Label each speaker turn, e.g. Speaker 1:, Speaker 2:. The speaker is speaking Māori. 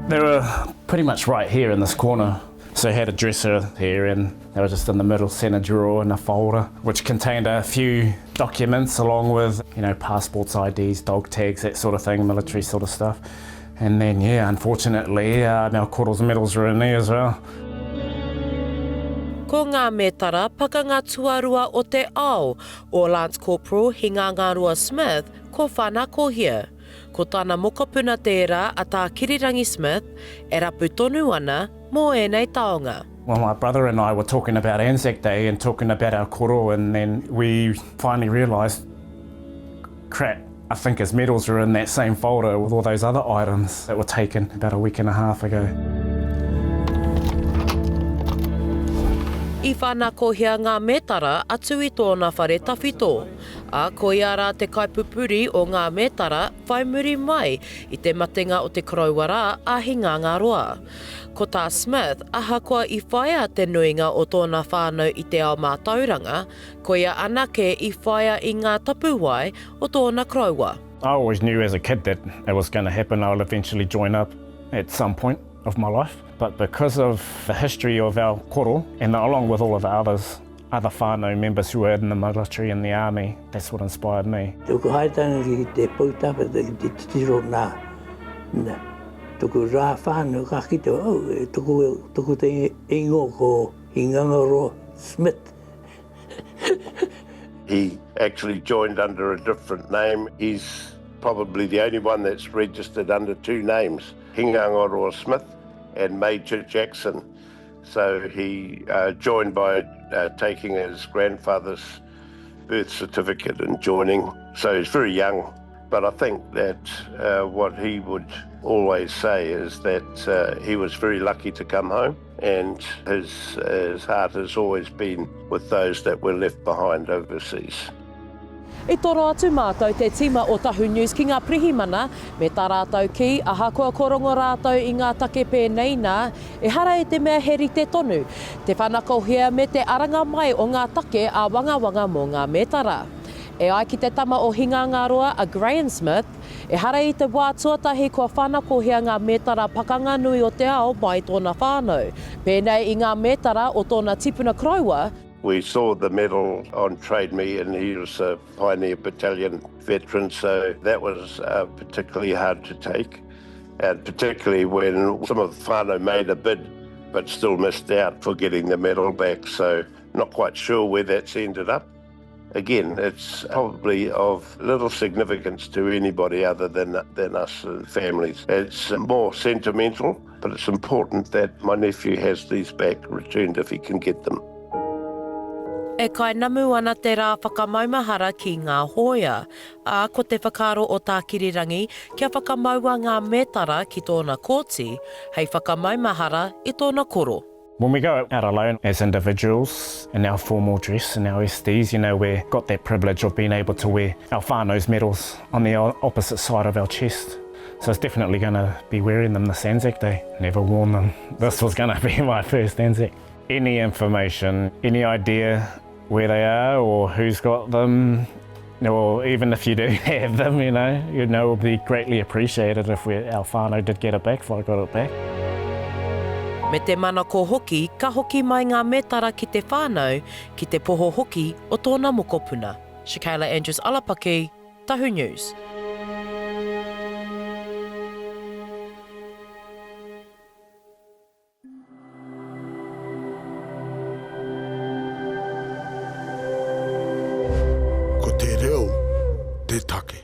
Speaker 1: They were pretty much right here in this corner. So I had a dresser here and they were just in the middle centre drawer in a folder which contained a few documents along with, passports, IDs, dog tags, that sort of thing, military sort of stuff. And then, unfortunately, our koro's medals were in there as well.
Speaker 2: Ko ngā mētara pakanga tuarua o te ao o Lance Corporal Hingangaroa Smith ko whānakohia. Ko tana Mokopuna tērā a Takirirangi Smith e rapu tonu ana mō ēnei taonga.
Speaker 1: Well, my brother and I were talking about Anzac Day and talking about our koro, and then we finally realised, crap, I think his medals are in that same folder with all those other items that were taken about a week and a half ago.
Speaker 2: I whānakohia ngā mētara atu i tōna whare tawhito. A ko ia rā te kaipupuri o ngā mētara whai muri mai i te matenga o te korauara a Hingangaroa. Ko tā Smith, ahakoa i whaia te nuinga o tōna whānau i te ao mātauranga, ko ia anake i whaia i ngā tapuwai o tōna koroua.
Speaker 1: I always knew as a kid that it was going to happen. I'll eventually join up at some point of my life. But because of the history of our koro, and along with all of the other whānau members who were in the military and the army, that's what inspired me.
Speaker 3: Tuku haitanga ki te pautapa te tiro nā. Tuku rā whānau ka kite tuku te ingo ko Hingangaroa Smith.
Speaker 4: He actually joined under a different name. He's probably the only one that's registered under two names, Hingangaroa Smith and Major Jackson. So he joined by taking his grandfather's birth certificate and joining. So he's very young, but I think that what he would always say is that he was very lucky to come home, and his heart has always been with those that were left behind overseas.
Speaker 2: I toro atu mātou te tima o Tahu News ki ngā prihimana, me tā rātou ki, aha koa korongo rātou i ngā take pēnei nā, e hara e te mea heri te tonu, te whanakohia me te aranga mai o ngā take a wangawanga mō ngā mētara. E ai ki te tama o Hingangaroa a Graham Smith, e hara i te wā tuatahi kua whanakohia ngā mētara pakanga nui o te ao mai tōna whānau. Pēnei i ngā mētara o tōna tipuna koroua.
Speaker 4: We saw the medal on Trade Me, and he was a Pioneer Battalion veteran, so that was particularly hard to take, and particularly when some of the whānau made a bid but still missed out for getting the medal back, so not quite sure where that's ended up. Again, it's probably of little significance to anybody other than us and families. It's more sentimental, but it's important that my nephew has these back returned if he can get them.
Speaker 2: E kai namu ana te rā whakamaumahara ki ngā hōia, a ko te whakaro o Takirirangi kia whakamaua ngā mētara ki tōna kōti, hei whakamaumahara i tōna koro.
Speaker 1: When we go out alone as individuals in our formal dress and our SDs, we've got that privilege of being able to wear our whānau's medals on the opposite side of our chest. So it's definitely going to be wearing them this Anzac Day. Never worn them. This was going to be my first Anzac. Any information, any idea where they are or who's got them, or even if you do have them, it will be greatly appreciated if our whānau did get it back, if I got it back.
Speaker 2: Me te mana ko hoki, ka hoki mai ngā mētara ki te whānau, ki te poho hoki o tōna Mokopuna. Shakayla Andrews-Alapaki, Tahu News.
Speaker 5: Ko te reo, te take.